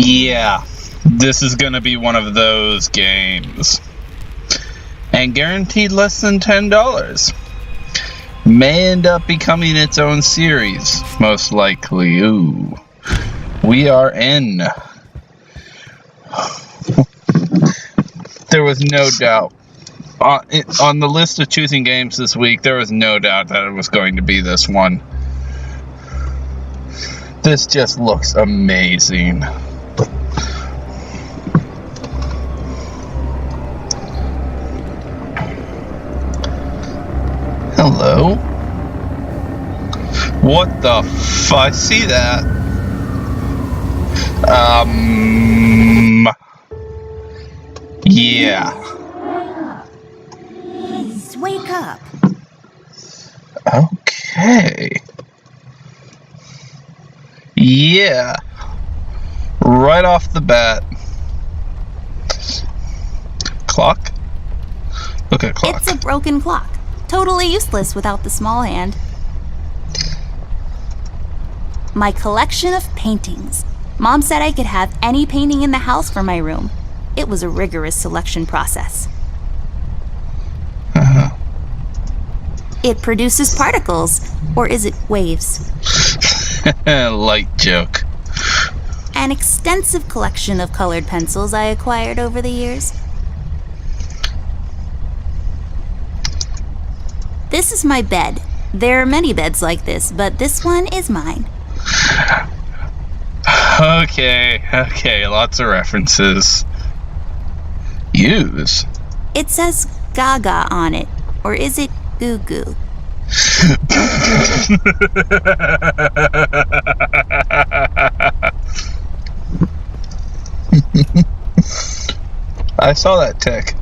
Yeah, this is gonna be one of those games. And guaranteed less than $10. May end up becoming its own series, most likely. Ooh. We are in. There was no doubt. On the list of choosing games this week, there was no doubt that it was going to be this one. This just looks amazing. Hello? What the f... I see that. Yeah. Please, wake up. Okay. Yeah. Right off the bat. Clock? Look at clock. It's a broken clock. Totally useless without the small hand. My collection of paintings. Mom said I could have any painting in the house for my room. It was a rigorous selection process. Uh-huh. It produces particles, or is it waves? Light joke. An extensive collection of colored pencils I acquired over the years. This is my bed. There are many beds like this, but this one is mine. Okay, lots of references. Use? It says Gaga on it, or is it Goo Goo? I saw that tick.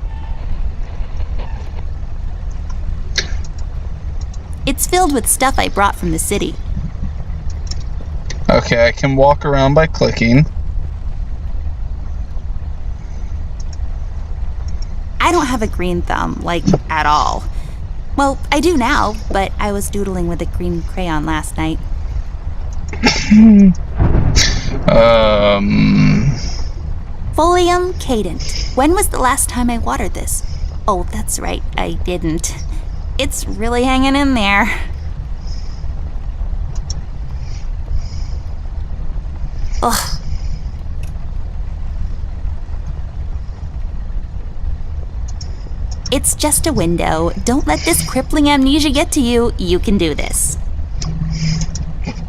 It's filled with stuff I brought from the city. Okay, I can walk around by clicking. I don't have a green thumb, like, at all. Well, I do now, but I was doodling with a green crayon last night. Folium cadent. When was the last time I watered this? Oh, that's right, I didn't. It's really hanging in there. Ugh. It's just a window. Don't let this crippling amnesia get to you. You can do this.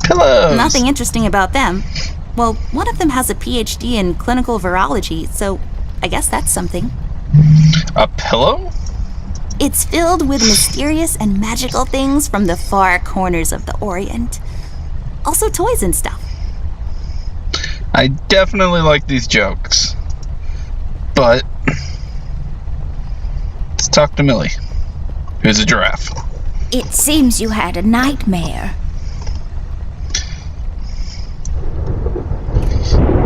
Pillows. Nothing interesting about them. Well, one of them has a PhD in clinical virology, so I guess that's something. A pillow? It's filled with mysterious and magical things from the far corners of the Orient. Also toys and stuff. I definitely like these jokes. But let's talk to Millie, who's a giraffe. It seems you had a nightmare.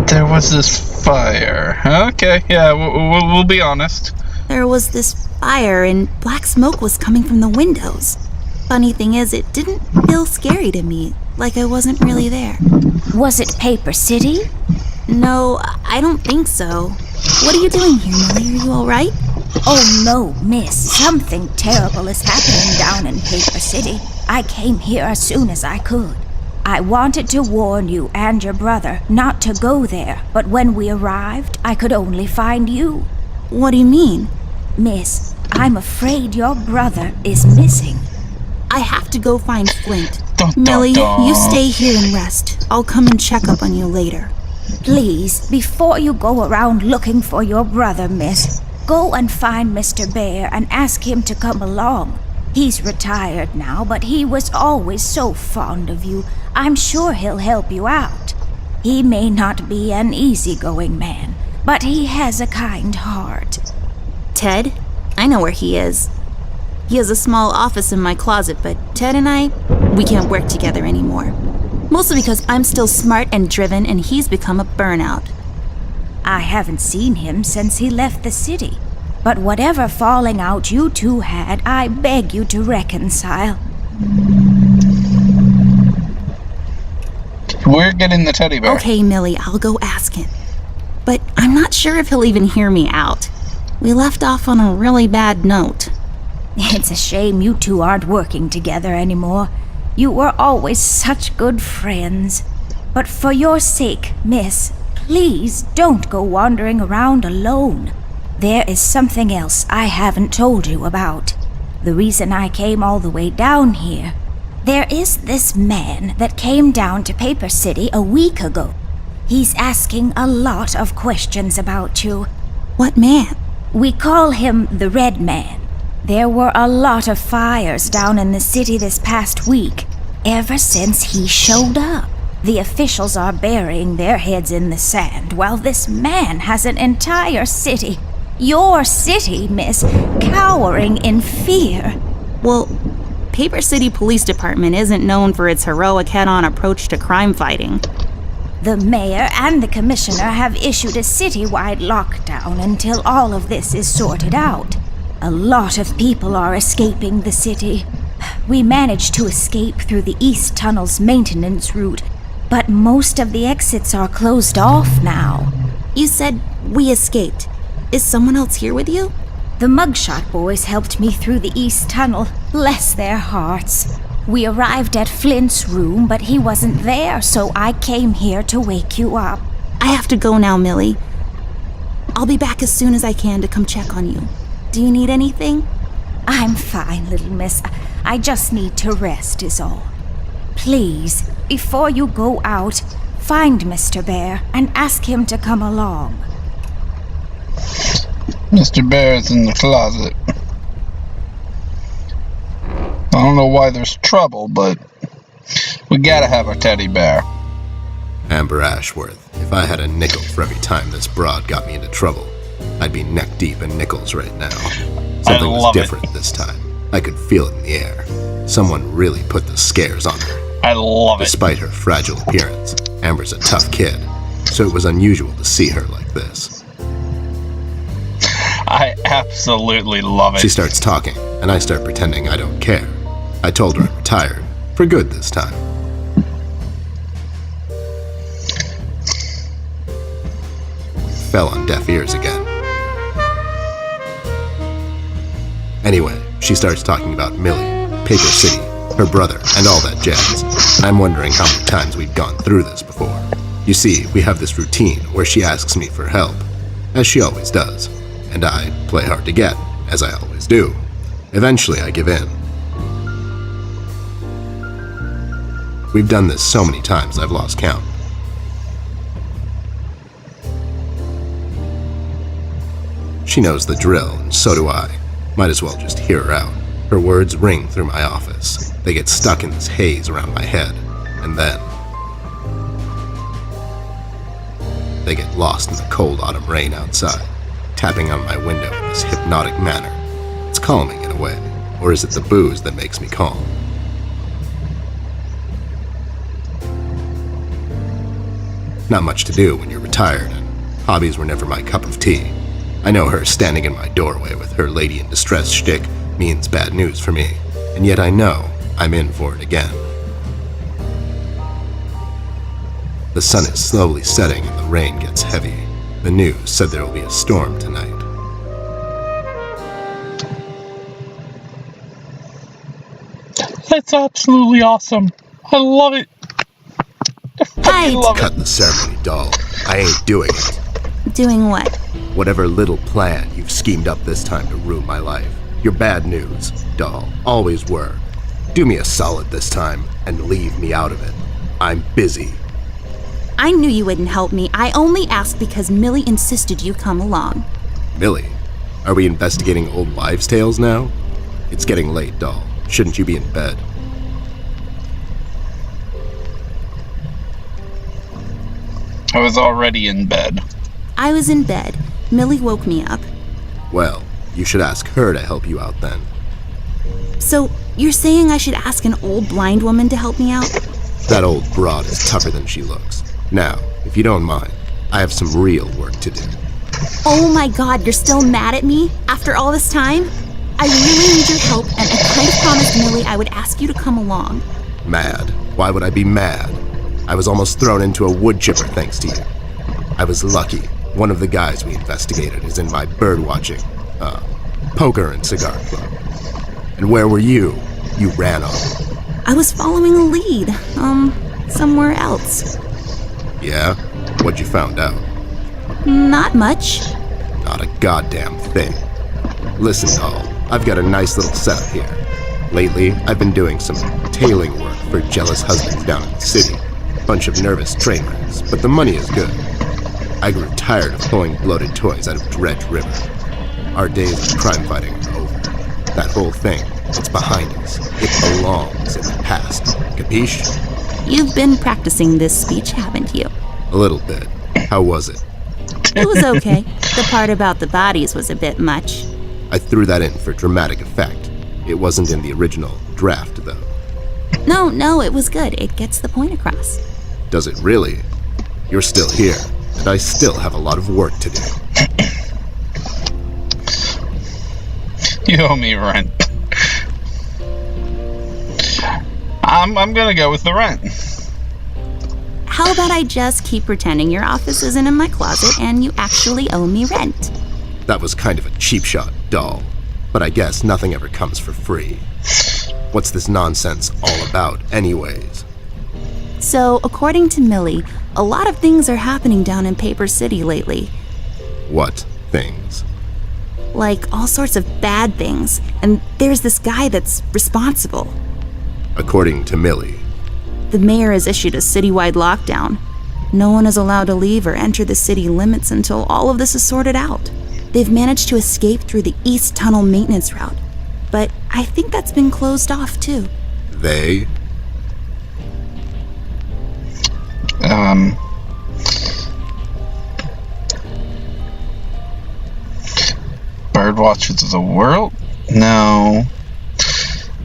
There was this fire. Okay, yeah, we'll be honest. There was this fire and black smoke was coming from the windows. Funny thing is, it didn't feel scary to me, like I wasn't really there. Was it Paper City? No, I don't think so. What are you doing here, Millie? Are you all right? Oh no, miss. Something terrible is happening down in Paper City. I came here as soon as I could. I wanted to warn you and your brother not to go there, but when we arrived, I could only find you. What do you mean? Miss, I'm afraid your brother is missing. I have to go find Flint. Millie, you stay here and rest. I'll come and check up on you later. Please, before you go around looking for your brother, miss, go and find Mr. Bear and ask him to come along. He's retired now, but he was always so fond of you. I'm sure he'll help you out. He may not be an easygoing man, but he has a kind heart. Ted? I know where he is. He has a small office in my closet, but Ted and I, we can't work together anymore. Mostly because I'm still smart and driven and he's become a burnout. I haven't seen him since he left the city. But whatever falling out you two had, I beg you to reconcile. We're getting the teddy bear. Okay, Millie, I'll go ask him. But I'm not sure if he'll even hear me out. We left off on a really bad note. It's a shame you two aren't working together anymore. You were always such good friends. But for your sake, miss, please don't go wandering around alone. There is something else I haven't told you about. The reason I came all the way down here. There is this man that came down to Paper City a week ago. He's asking a lot of questions about you. What man? We call him the Red Man. There were a lot of fires down in the city this past week, ever since he showed up. The officials are burying their heads in the sand, while this man has an entire city, your city, miss, cowering in fear. Well, Paper City Police Department isn't known for its heroic head-on approach to crime fighting. The mayor and the commissioner have issued a citywide lockdown until all of this is sorted out. A lot of people are escaping the city. We managed to escape through the East Tunnel's maintenance route, but most of the exits are closed off now. You said we escaped. Is someone else here with you? The Mugshot boys helped me through the East Tunnel, bless their hearts. We arrived at Flint's room, but he wasn't there, so I came here to wake you up. I have to go now, Millie. I'll be back as soon as I can to come check on you. Do you need anything? I'm fine, little miss. I just need to rest is all. Please, before you go out, find Mr. Bear and ask him to come along. Mr. Bear's in the closet. I don't know why there's trouble, but we gotta have our teddy bear. Amber Ashworth, if I had a nickel for every time this broad got me into trouble, I'd be neck deep in nickels right now. Something was different this time. I could feel it in the air. Someone really put the scares on her. I love it. Despite her fragile appearance, Amber's a tough kid, so it was unusual to see her like this. I absolutely love it. She starts talking, and I start pretending I don't care. I told her I'm retired, for good this time. Fell on deaf ears again. Anyway, she starts talking about Millie, Paper City, her brother, and all that jazz. I'm wondering how many times we've gone through this before. You see, we have this routine where she asks me for help, as she always does, and I play hard to get, as I always do. Eventually, I give in. We've done this so many times I've lost count. She knows the drill, and so do I. Might as well just hear her out. Her words ring through my office. They get stuck in this haze around my head, and then they get lost in the cold autumn rain outside, tapping on my window in this hypnotic manner. It's calming in a way, or is it the booze that makes me calm? Not much to do when you're retired, and hobbies were never my cup of tea. I know her standing in my doorway with her lady in distress shtick means bad news for me, and yet I know I'm in for it again. The sun is slowly setting and the rain gets heavy. The news said there will be a storm tonight. That's absolutely awesome. I love it. Hi. Cut the ceremony, doll. I ain't doing it. Doing what? Whatever little plan you've schemed up this time to ruin my life. You're bad news, doll. Always were. Do me a solid this time and leave me out of it. I'm busy. I knew you wouldn't help me. I only asked because Millie insisted you come along. Millie, are we investigating old wives' tales now? It's getting late, doll. Shouldn't you be in bed? I was already in bed. I was in bed. Millie woke me up. Well, you should ask her to help you out then. So, you're saying I should ask an old blind woman to help me out? That old broad is tougher than she looks. Now, if you don't mind, I have some real work to do. Oh my god, you're still mad at me? After all this time? I really need your help, and I kind of promised Millie I would ask you to come along. Mad? Why would I be mad? I was almost thrown into a wood chipper thanks to you. I was lucky. One of the guys we investigated is in my birdwatching, poker and cigar club. And where were you? You ran off. I was following a lead, somewhere else. Yeah? What'd you found out? Not much. Not a goddamn thing. Listen, doll, I've got a nice little setup here. Lately, I've been doing some tailing work for jealous husbands down in the city. Bunch of nervous train wrecks, but the money is good. I grew tired of pulling bloated toys out of Dredge River. Our days of crime fighting are over. That whole thing, it's behind us. It belongs in the past. Capiche? You've been practicing this speech, haven't you? A little bit. How was it? It was okay. The part about the bodies was a bit much. I threw that in for dramatic effect. It wasn't in the original draft, though. No, it was good. It gets the point across. Does it really? You're still here, and I still have a lot of work to do. You owe me rent. I'm gonna go with the rent. How about I just keep pretending your office isn't in my closet and you actually owe me rent? That was kind of a cheap shot, doll. But I guess nothing ever comes for free. What's this nonsense all about, anyways? So, according to Millie, a lot of things are happening down in Paper City lately. What things? Like all sorts of bad things, and there's this guy that's responsible. According to Millie. The mayor has issued a citywide lockdown. No one is allowed to leave or enter the city limits until all of this is sorted out. They've managed to escape through the East Tunnel maintenance route, but I think that's been closed off too. They? Birdwatchers of the World? No.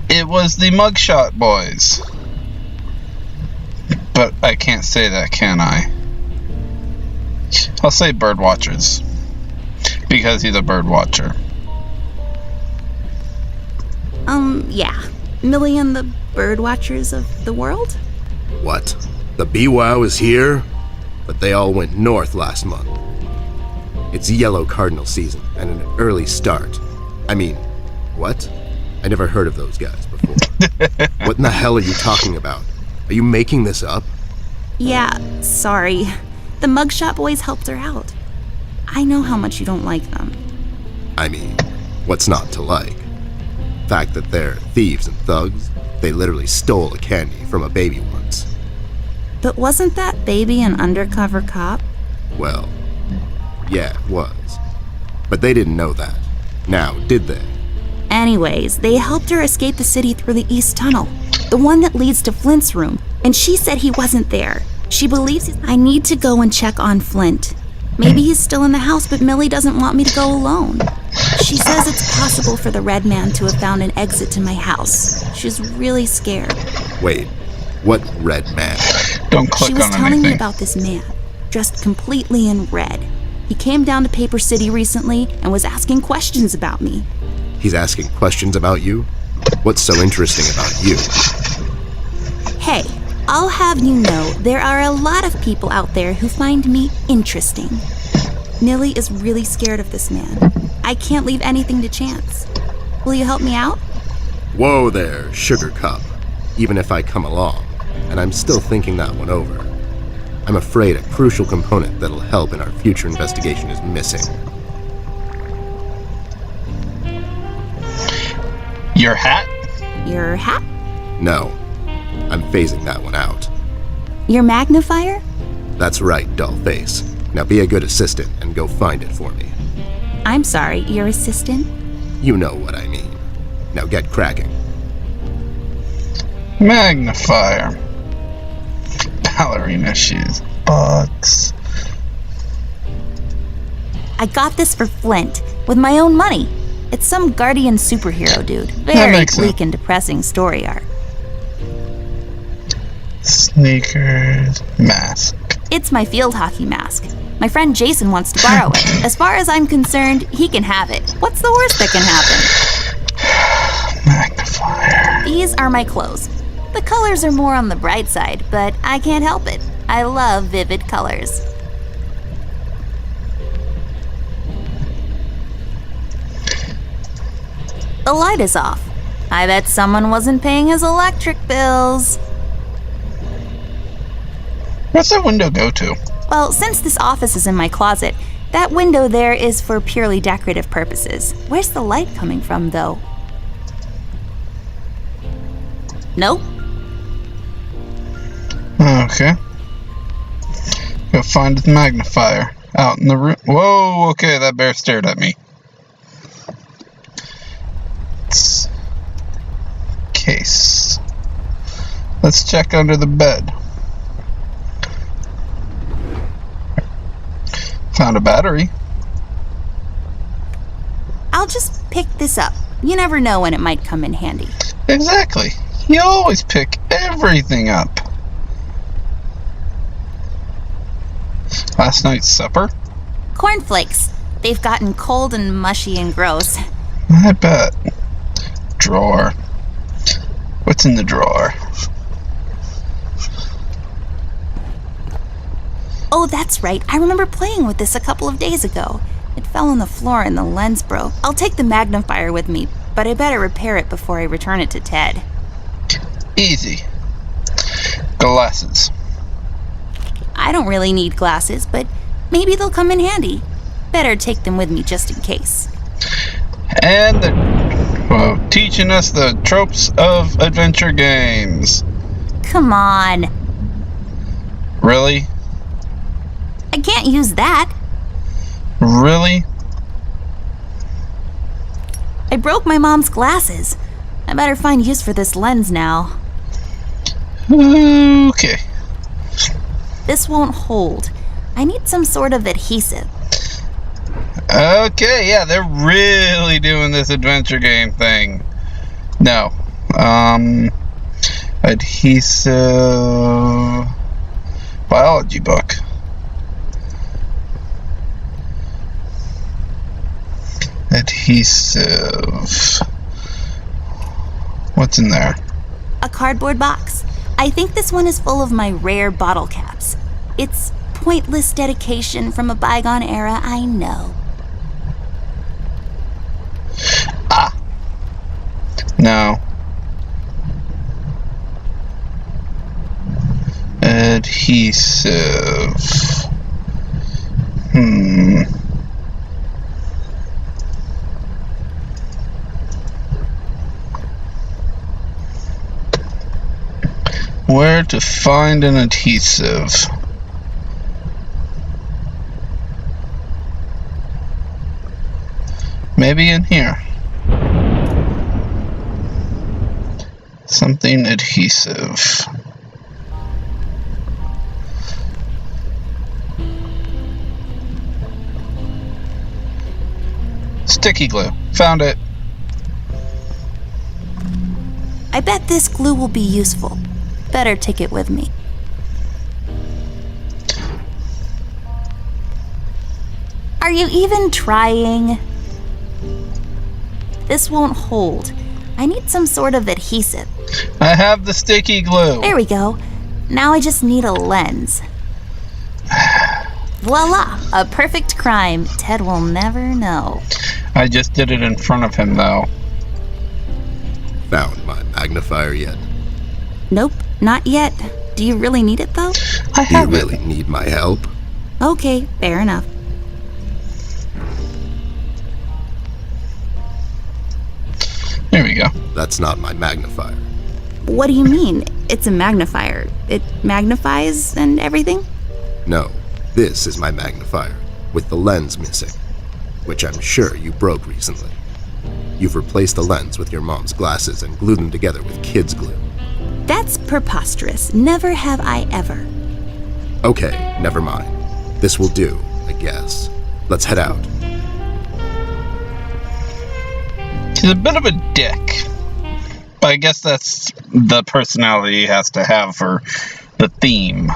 It was the Mugshot Boys. But I can't say that, can I? I'll say Birdwatchers. Because he's a birdwatcher. Yeah. Millie and the Birdwatchers of the World? What? The BWOW is here? But they all went north last month. It's yellow cardinal season and an early start. I mean, what? I never heard of those guys before. What in the hell are you talking about? Are you making this up? Yeah, sorry. The Mugshot Boys helped her out. I know how much you don't like them. I mean, what's not to like? The fact that they're thieves and thugs, they literally stole a candy from a baby once. But wasn't that baby an undercover cop? Well, yeah, it was. But they didn't know that. Now, did they? Anyways, they helped her escape the city through the East Tunnel, the one that leads to Flint's room, and she said he wasn't there. She believes I need to go and check on Flint. Maybe he's still in the house, but Millie doesn't want me to go alone. She says it's possible for the Red Man to have found an exit to my house. She's really scared. Wait, what Red Man? Don't click on anything. She was telling me about this man, dressed completely in red. He came down to Paper City recently and was asking questions about me. He's asking questions about you? What's so interesting about you? Hey, I'll have you know there are a lot of people out there who find me interesting. Millie is really scared of this man. I can't leave anything to chance. Will you help me out? Whoa there, Sugar Cup. Even if I come along, and I'm still thinking that one over. I'm afraid a crucial component that'll help in our future investigation is missing. Your hat? Your hat? No, I'm phasing that one out. Your magnifier? That's right, Dollface. Now be a good assistant and go find it for me. I'm sorry, your assistant? You know what I mean. Now get cracking. Magnifier. Ballerina shoes. Bucks. I got this for Flint, with my own money. It's some guardian superhero dude. That Very makes sense. bleak and depressing story arc. Sneakers. Mask. It's my field hockey mask. My friend Jason wants to borrow it. As far as I'm concerned, he can have it. What's the worst that can happen? Magnifier. These are my clothes. The colors are more on the bright side, but I can't help it. I love vivid colors. The light is off. I bet someone wasn't paying his electric bills. What's that window go to? Well, since this office is in my closet, that window there is for purely decorative purposes. Where's the light coming from, though? Nope. Okay. Go find the magnifier. Out in the room. Whoa, okay, that bear stared at me. Case. Let's check under the bed. Found a battery. I'll just pick this up. You never know when it might come in handy. Exactly. You always pick everything up. Last night's supper? Cornflakes. They've gotten cold and mushy and gross. I bet. Drawer. What's in the drawer? Oh, that's right. I remember playing with this a couple of days ago. It fell on the floor and the lens broke. I'll take the magnifier with me, but I better repair it before I return it to Ted. Easy. Glasses. I don't really need glasses, but maybe they'll come in handy. Better take them with me just in case. And teaching us the tropes of adventure games. Come on. Really? I can't use that. Really? I broke my mom's glasses. I better find use for this lens now. Okay. This won't hold. I need some sort of adhesive. Okay, yeah, they're really doing this adventure game thing. No. Adhesive biology book. Adhesive. What's in there? A cardboard box. I think this one is full of my rare bottle caps. It's pointless dedication from a bygone era, I know. Ah! No. Adhesive. Where to find an adhesive? Maybe in here. Something adhesive. Sticky glue. Found it. I bet this glue will be useful. Better take it with me. Are you even trying? This won't hold. I need some sort of adhesive. I have the sticky glue. There we go. Now I just need a lens. Voila! A perfect crime. Ted will never know. I just did it in front of him, though. Found my magnifier yet? Nope, not yet. Do you really need it, though? I Do you have really it. need my help? Okay, fair enough. There we go. That's not my magnifier. What do you mean? It's a magnifier. It magnifies and everything? No, this is my magnifier, with the lens missing, which I'm sure you broke recently. You've replaced the lens with your mom's glasses and glued them together with kids' glue. That's preposterous. Never have I ever. Okay, never mind. This will do, I guess. Let's head out. He's a bit of a dick. But I guess that's the personality he has to have for the theme.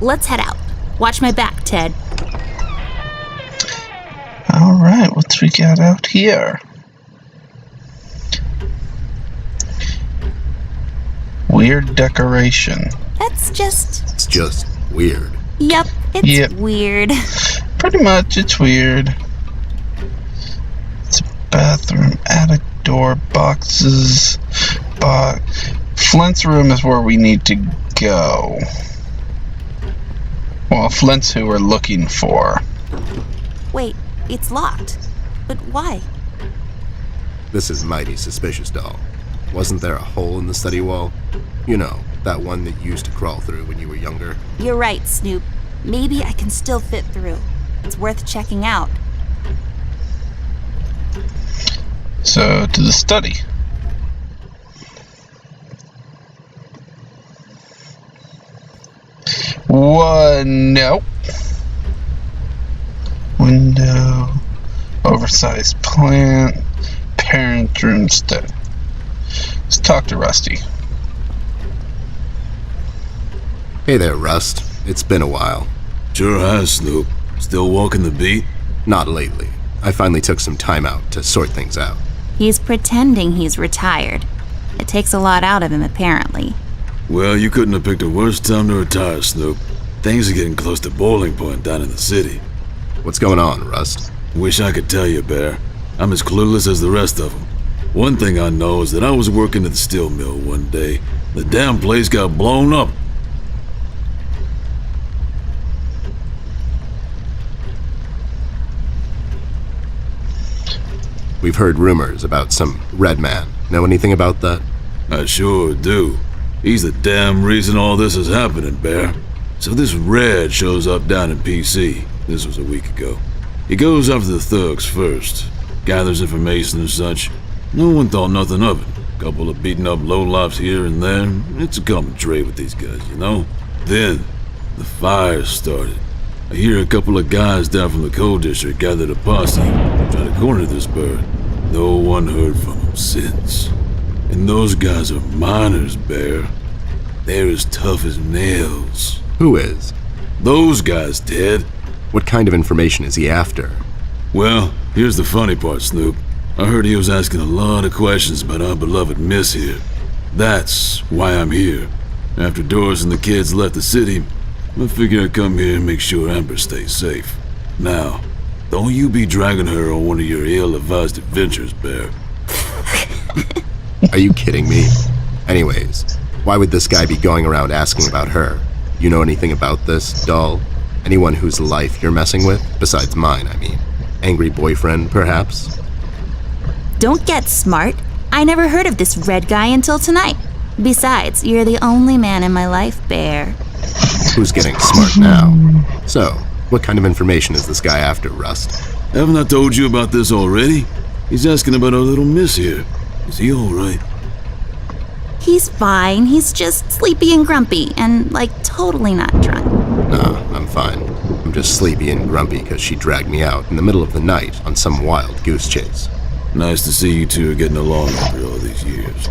Let's head out. Watch my back, Ted. Alright, what's we got out here? Weird decoration. That's just... It's just weird. Yep, it's weird. Pretty much, it's weird. It's a bathroom, attic door, boxes, Flint's room is where we need to go. Well, Flint's who we're looking for. Wait, it's locked. But why? This is mighty suspicious, doll. Wasn't there a hole in the study wall? You know, that one that you used to crawl through when you were younger? You're right, Snoop. Maybe I can still fit through. It's worth checking out. So, to the study. No. Window. Oversized plant. Parent room study. Let's talk to Rusty. Hey there, Rust. It's been a while. Sure has, Snoop. Still walking the beat? Not lately. I finally took some time out to sort things out. He's pretending he's retired. It takes a lot out of him, apparently. Well, you couldn't have picked a worse time to retire, Snoop. Things are getting close to boiling point down in the city. What's going on, Rust? Wish I could tell you, Bear. I'm as clueless as the rest of them. One thing I know is that I was working at the steel mill one day. The damn place got blown up. We've heard rumors about some red man. Know anything about that? I sure do. He's the damn reason all this is happening, Bear. So this Red shows up down in PC. This was a week ago. He goes after the thugs first, gathers information and such. No one thought nothing of it. Couple of beaten up lowlifes here and there. It's a common trade with these guys, you know? Then, the fire started. I hear a couple of guys down from the coal district gathered a posse, try to corner this bird. No one heard from him since. And those guys are miners, Bear. They're as tough as nails. Who is? Those guys, Ted. What kind of information is he after? Well, here's the funny part, Snoop. I heard he was asking a lot of questions about our beloved Miss here. That's why I'm here. After Doris and the kids left the city, I figured I'd come here and make sure Amber stays safe. Now, don't you be dragging her on one of your ill-advised adventures, Bear. Are you kidding me? Anyways, why would this guy be going around asking about her? You know anything about this, doll? Anyone whose life you're messing with? Besides mine, I mean. Angry boyfriend, perhaps? Don't get smart. I never heard of this Red guy until tonight. Besides, you're the only man in my life, Bear. Who's getting smart now? So, what kind of information is this guy after, Rust? Haven't I told you about this already? He's asking about our little Miss here. Is he alright? He's fine. He's just sleepy and grumpy and, totally not drunk. Nah, I'm fine. I'm just sleepy and grumpy because she dragged me out in the middle of the night on some wild goose chase. Nice to see you two are getting along after all these years.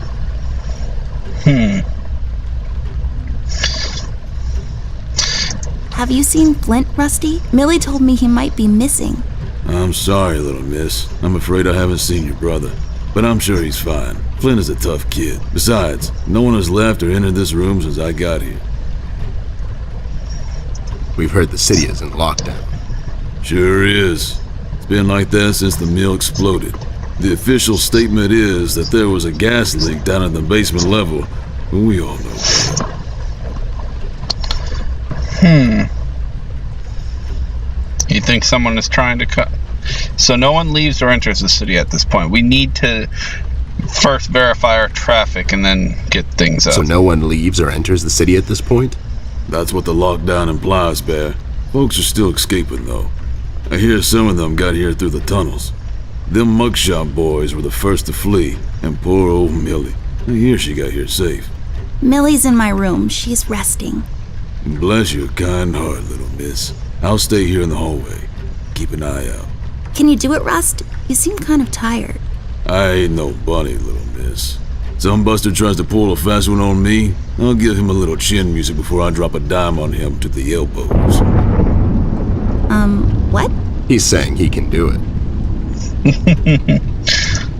Have you seen Flint, Rusty? Millie told me he might be missing. I'm sorry, little miss. I'm afraid I haven't seen your brother. But I'm sure he's fine. Flint is a tough kid. Besides, no one has left or entered this room since I got here. We've heard the city is in lockdown. Sure is. It's been like that since the mill exploded. The official statement is that there was a gas leak down at the basement level, but we all know better. You think someone is trying to cut? So no one leaves or enters the city at this point. We need to first verify our traffic and then get things up. So no one leaves or enters the city at this point? That's what the lockdown implies, Bear. Folks are still escaping, though. I hear some of them got here through the tunnels. Them mugshot boys were the first to flee, and poor old Millie. I hear she got here safe. Millie's in my room. She's resting. Bless your kind heart, little miss. I'll stay here in the hallway. Keep an eye out. Can you do it, Rust? You seem kind of tired. I ain't no bunny, little miss. Some buster tries to pull a fast one on me, I'll give him a little chin music before I drop a dime on him to the elbows. What? He's saying he can do it.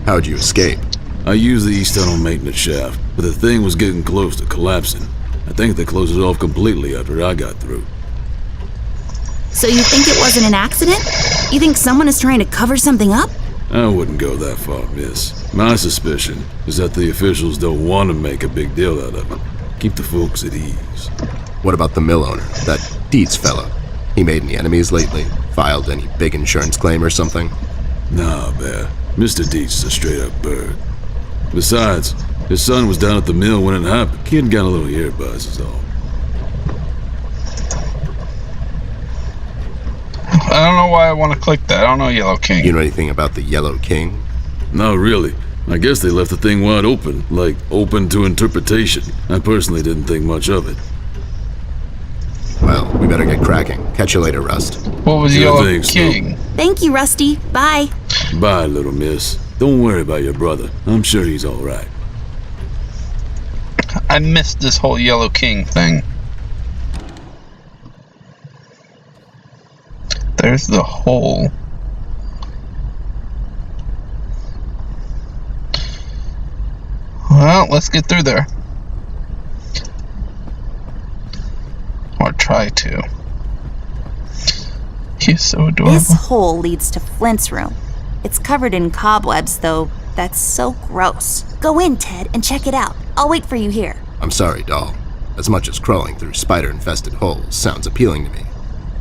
How'd you escape? I used the east tunnel maintenance shaft, but the thing was getting close to collapsing. I think they closed it off completely after I got through. So you think it wasn't an accident? You think someone is trying to cover something up? I wouldn't go that far, miss. My suspicion is that the officials don't want to make a big deal out of it. Keep the folks at ease. What about the mill owner, that Dietz fella? He made any enemies lately? Filed any big insurance claim or something? Nah, Bear. Mr. Dietz is a straight-up bird. Besides, his son was down at the mill when it happened. Kid got a little ear buzz is all. I don't know why I want to click that. I don't know Yellow King. You know anything about the Yellow King? Not really. I guess they left the thing wide open, like open to interpretation. I personally didn't think much of it. Well, we better get cracking. Catch you later, Rust. What was Sure Yellow thing, King? Thank you, Rusty. Bye. Bye, little miss. Don't worry about your brother. I'm sure he's all right. I missed this whole Yellow King thing. There's the hole. Well, let's get through there. Or try to. He's so adorable. This hole leads to Flint's room. It's covered in cobwebs, though. That's so gross. Go in, Ted, and check it out. I'll wait for you here. I'm sorry, doll. As much as crawling through spider-infested holes sounds appealing to me,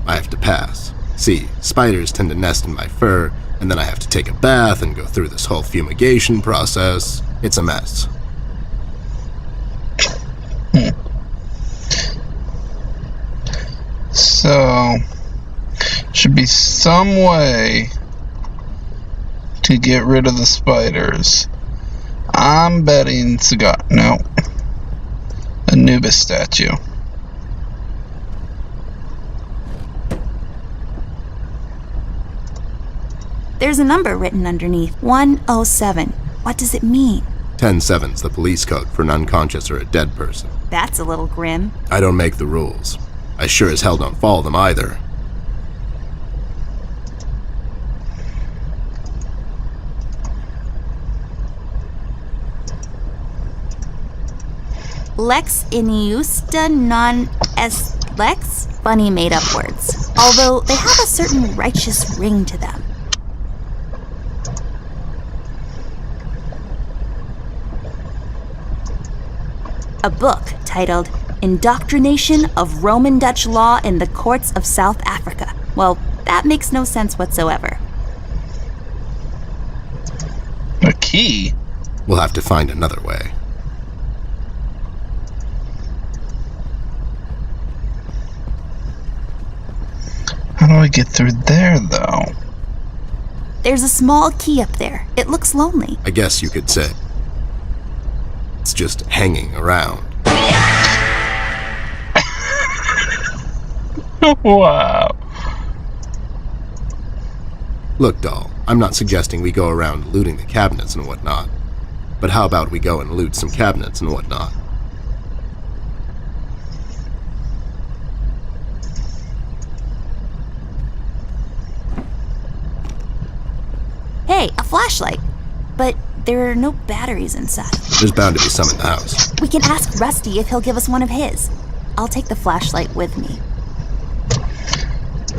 I have to pass. See, spiders tend to nest in my fur, and then I have to take a bath and go through this whole fumigation process. It's a mess. So, should be some way to get rid of the spiders. I'm betting no. Anubis statue. There's a number written underneath. 107. What does it mean? 10-7's the police code for an unconscious or a dead person. That's a little grim. I don't make the rules. I sure as hell don't follow them either. Lex iniusta non est lex? Funny made-up words. Although they have a certain righteous ring to them. A book titled Indoctrination of Roman Dutch Law in the Courts of South Africa. Well, that makes no sense whatsoever. A key? We'll have to find another way. How do I get through there, though? There's a small key up there. It looks lonely. I guess you could say. It's just hanging around. Wow. Look, doll, I'm not suggesting we go around looting the cabinets and whatnot. But how about we go and loot some cabinets and whatnot? Hey, a flashlight. But there are no batteries inside. There's bound to be some in the house. We can ask Rusty if he'll give us one of his. I'll take the flashlight with me.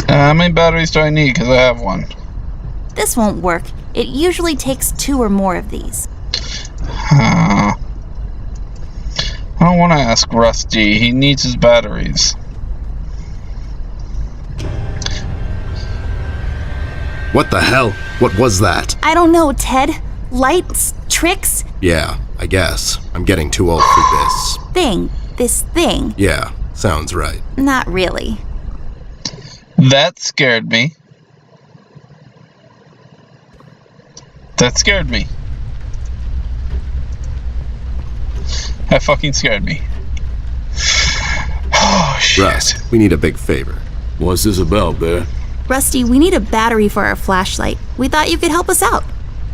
How many batteries do I need? Because I have one. This won't work. It usually takes 2 or more of these. I don't want to ask Rusty. He needs his batteries. What the hell? What was that? I don't know, Ted. Lights? Tricks? Yeah, I guess. I'm getting too old for this. This thing. Yeah, sounds right. Not really. That scared me. That scared me. That fucking scared me. Oh, shit. Rust, we need a big favor. What's this about, Bear? Rusty, we need a battery for our flashlight. We thought you could help us out.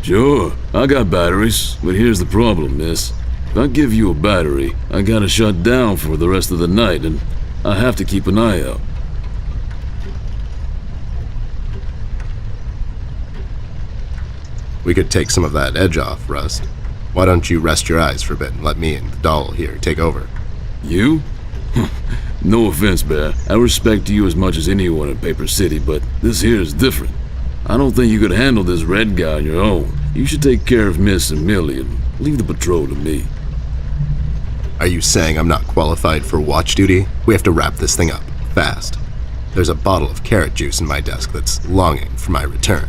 Sure, I got batteries, but here's the problem, miss. If I give you a battery, I gotta shut down for the rest of the night, and I have to keep an eye out. We could take some of that edge off, Rust. Why don't you rest your eyes for a bit and let me and the doll here take over? You? No offense, Bear. I respect you as much as anyone in Paper City, but this here is different. I don't think you could handle this red guy on your own. You should take care of Miss and Millie and leave the patrol to me. Are you saying I'm not qualified for watch duty? We have to wrap this thing up, fast. There's a bottle of carrot juice in my desk that's longing for my return.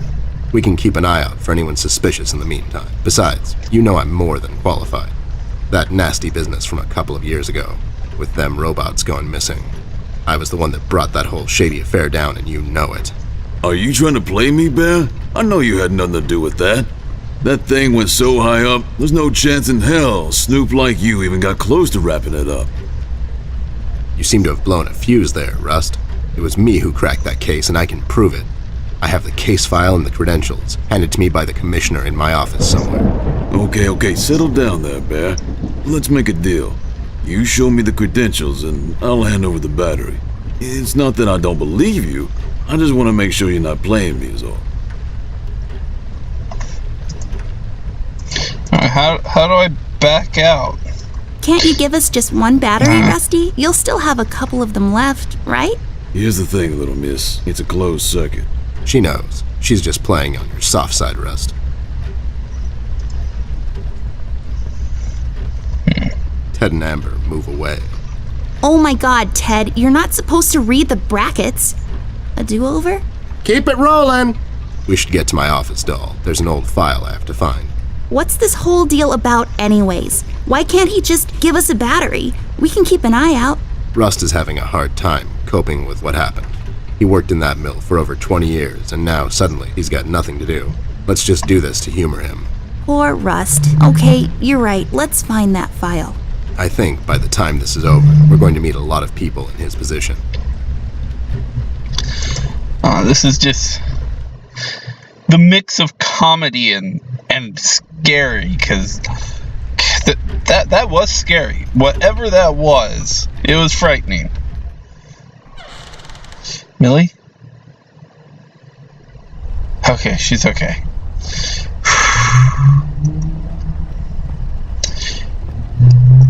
We can keep an eye out for anyone suspicious in the meantime. Besides, you know I'm more than qualified. That nasty business from a couple of years ago, with them robots going missing. I was the one that brought that whole shady affair down, and you know it. Are you trying to play me, Bear? I know you had nothing to do with that. That thing went so high up, there's no chance in hell Snoop like you even got close to wrapping it up. You seem to have blown a fuse there, Rust. It was me who cracked that case, and I can prove it. I have the case file and the credentials, handed to me by the commissioner in my office somewhere. Okay, settle down there, Bear. Let's make a deal. You show me the credentials, and I'll hand over the battery. It's not that I don't believe you. I just want to make sure you're not playing me is all. How do I back out? Can't you give us just one battery, Rusty? You'll still have a couple of them left, right? Here's the thing, little miss. It's a closed circuit. She knows. She's just playing on your soft side, Rust. Ted and Amber move away. Oh my god, Ted, you're not supposed to read the brackets. A do-over? Keep it rolling! We should get to my office, doll. There's an old file I have to find. What's this whole deal about anyways? Why can't he just give us a battery? We can keep an eye out. Rust is having a hard time coping with what happened. He worked in that mill for over 20 years, and now suddenly he's got nothing to do. Let's just do this to humor him. Poor Rust. Okay, you're right. Let's find that file. I think by the time this is over, we're going to meet a lot of people in his position. This is just the mix of comedy and scary, because that was scary. Whatever that was, it was frightening. Millie? Okay, she's okay.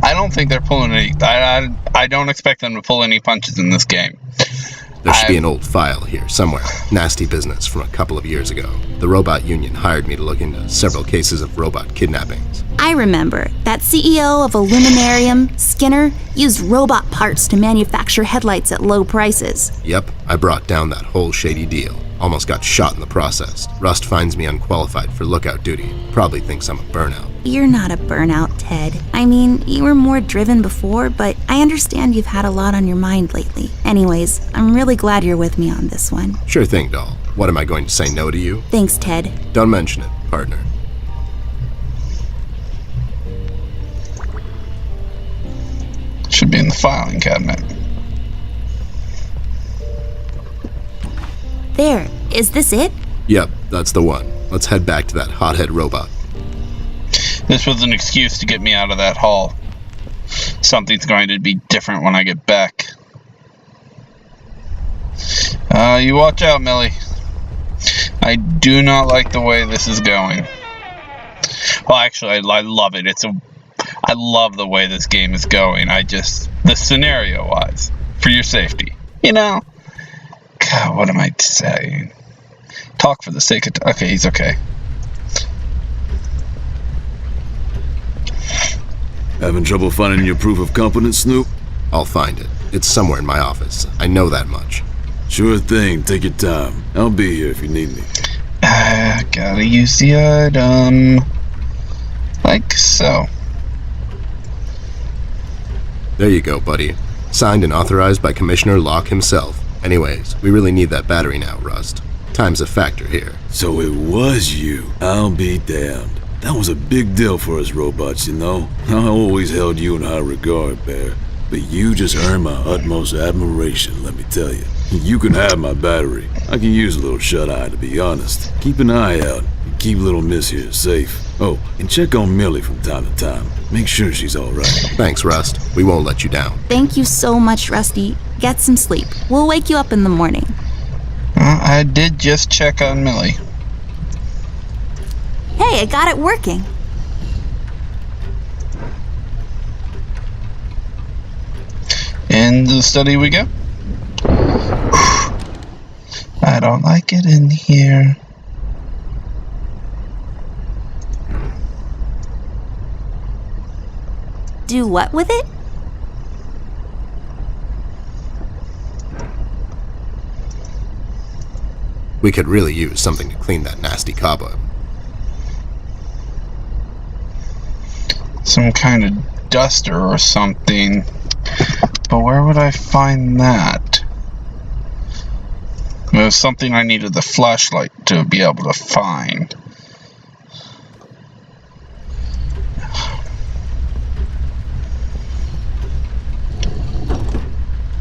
I don't think they're pulling any. I don't expect them to pull any punches in this game. There should be an old file here somewhere. Nasty business from a couple of years ago. The robot union hired me to look into several cases of robot kidnappings. I remember. That CEO of Illuminarium, Skinner, used robot parts to manufacture headlights at low prices. Yep, I brought down that whole shady deal. Almost got shot in the process. Rust finds me unqualified for lookout duty. Probably thinks I'm a burnout. You're not a burnout, Ted. I mean, you were more driven before, but I understand you've had a lot on your mind lately. Anyways, I'm really glad you're with me on this one. Sure thing, doll. What am I going to say no to you? Thanks, Ted. Don't mention it, partner. Should be in the filing cabinet. There. Is this it? Yep, that's the one. Let's head back to that hothead robot. This was an excuse to get me out of that hall. Something's going to be different when I get back. You watch out, Millie. I do not like the way this is going. Well, actually, I love it. I love the way this game is going. The scenario-wise, for your safety. You know? God, what am I saying? Talk for the sake of... Okay, he's okay. Having trouble finding your proof of competence, Snoop? I'll find it. It's somewhere in my office. I know that much. Sure thing, take your time. I'll be here if you need me. Gotta use the item. Like so. There you go, buddy. Signed and authorized by Commissioner Locke himself. Anyways, we really need that battery now, Rust. Time's a factor here. So it was you. I'll be damned. That was a big deal for us robots, you know. I always held you in high regard, Bear. But you just earned my utmost admiration, let me tell you. You can have my battery. I can use a little shut-eye, to be honest. Keep an eye out and keep little Miss here safe. Oh, and check on Millie from time to time. Make sure she's all right. Thanks, Rust. We won't let you down. Thank you so much, Rusty. Get some sleep. We'll wake you up in the morning. I did just check on Millie. Hey, I got it working. Into the study we go. I don't like it in here. Do what with it? We could really use something to clean that nasty cobweb. Some kind of duster or something. But where would I find that? It was something I needed the flashlight to be able to find.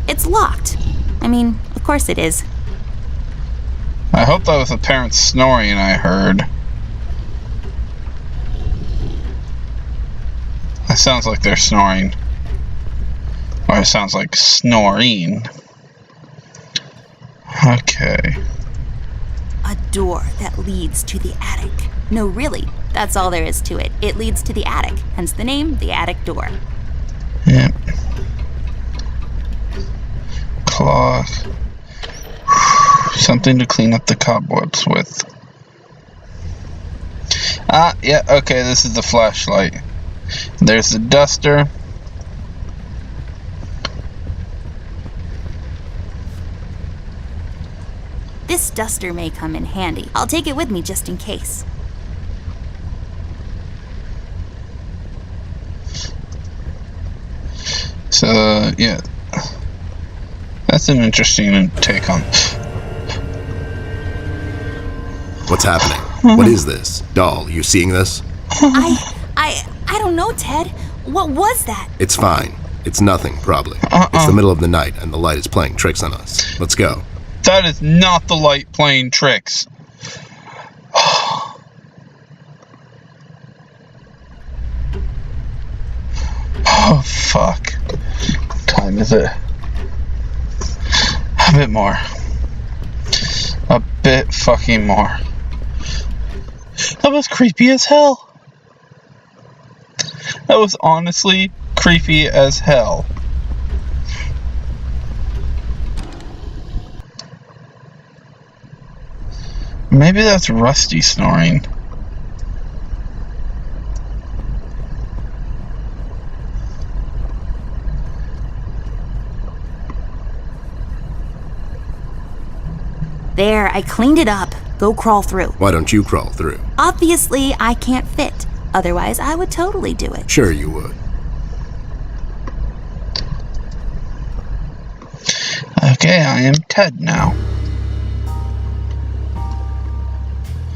It's locked. I mean, of course it is. I hope that was the parents snoring I heard. That sounds like they're snoring. Or it sounds like snoring. Okay. A door that leads to the attic. No, really, that's all there is to it. It leads to the attic, hence the name, the attic door. Yep. Cloth. Something to clean up the cobwebs with. Ah, yeah, okay, this is the flashlight. There's the duster. This duster may come in handy. I'll take it with me just in case. So, yeah. That's an interesting take on. What's happening? What is this? Doll, you seeing this? I don't know, Ted. What was that? It's fine. It's nothing, probably. It's the middle of the night, and the light is playing tricks on us. Let's go. That is not the light playing tricks. Oh, fuck. What time is it? A bit more. A bit fucking more. That was creepy as hell. That was honestly creepy as hell. Maybe that's Rusty snoring. There, I cleaned it up. Go crawl through. Why don't you crawl through? Obviously, I can't fit. Otherwise, I would totally do it. Sure you would. Okay, I am Ted now.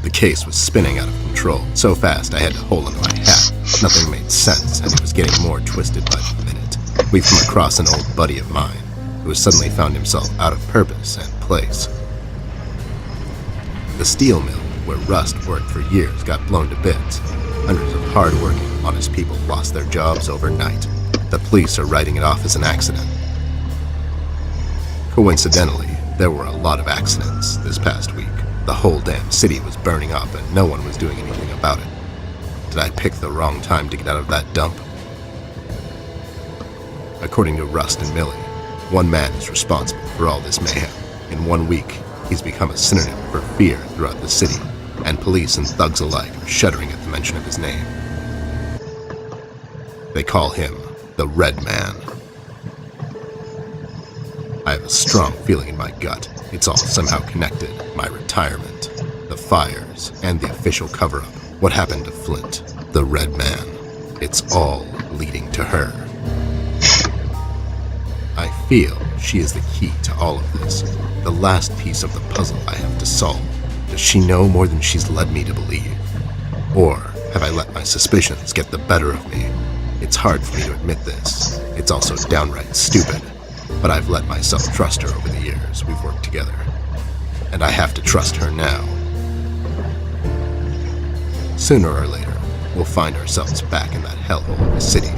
The case was spinning out of control, so fast I had to hold onto my hat. Nothing made sense, and it was getting more twisted by the minute. We've come across an old buddy of mine, who has suddenly found himself out of purpose and place. The steel mill, where Rust worked for years, got blown to bits. Hundreds of hard-working, honest people lost their jobs overnight. The police are writing it off as an accident. Coincidentally, there were a lot of accidents this past week. The whole damn city was burning up and no one was doing anything about it. Did I pick the wrong time to get out of that dump? According to Rust and Millie, one man is responsible for all this mayhem. In 1 week, he's become a synonym for fear throughout the city, and police and thugs alike are shuddering at the mention of his name. They call him the Red Man. I have a strong feeling in my gut. It's all somehow connected. My retirement, the fires, and the official cover-up. What happened to Flint, the Red Man. It's all leading to her. I feel she is the key to all of this. The last piece of the puzzle I have to solve. Does she know more than she's led me to believe? Or have I let my suspicions get the better of me? It's hard for me to admit this. It's also downright stupid. But I've let myself trust her over the years we've worked together. And I have to trust her now. Sooner or later, we'll find ourselves back in that hellhole of a city.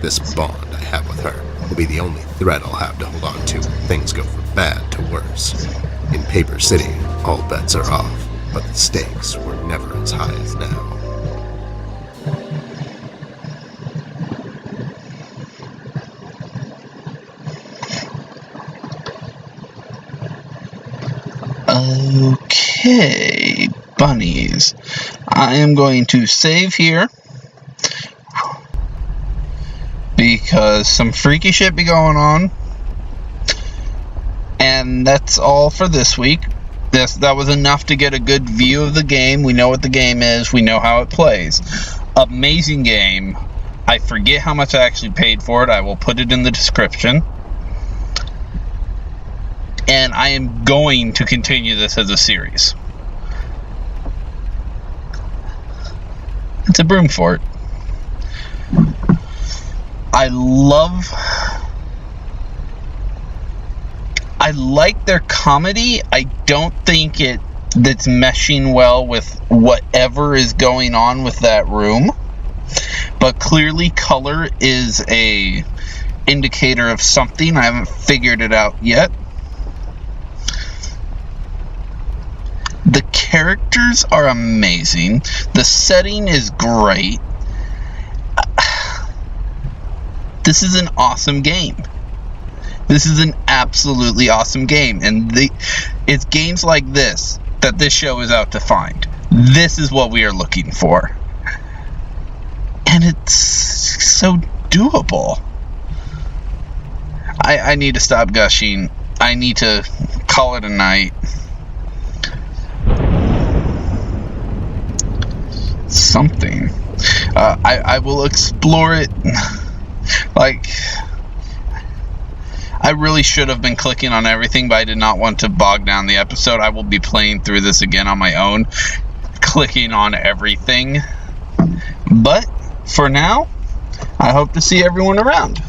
This bond I have with her will be the only thread I'll have to hold on to when things go from bad to worse. In Paper City, all bets are off, but the stakes were never as high as now. Okay, bunnies. I am going to save here because some freaky shit be going on. And that's all for this week. That was enough to get a good view of the game. We know what the game is. We know how it plays. Amazing game. I forget how much I actually paid for it. I will put it in the description. And I am going to continue this as a series. It's a broom fort. I like their comedy. I don't think that's meshing well with whatever is going on with that room. But clearly color is a indicator of something. I haven't figured it out yet. The characters are amazing. The setting is great. This is an awesome game. This is an absolutely awesome game. And it's games like this that this show is out to find. This is what we are looking for. And it's so doable. I need to stop gushing. I need to call it a night. Something. I will explore it. Like, I really should have been clicking on everything, but I did not want to bog down the episode. I will be playing through this again on my own, clicking on everything. But for now, I hope to see everyone around.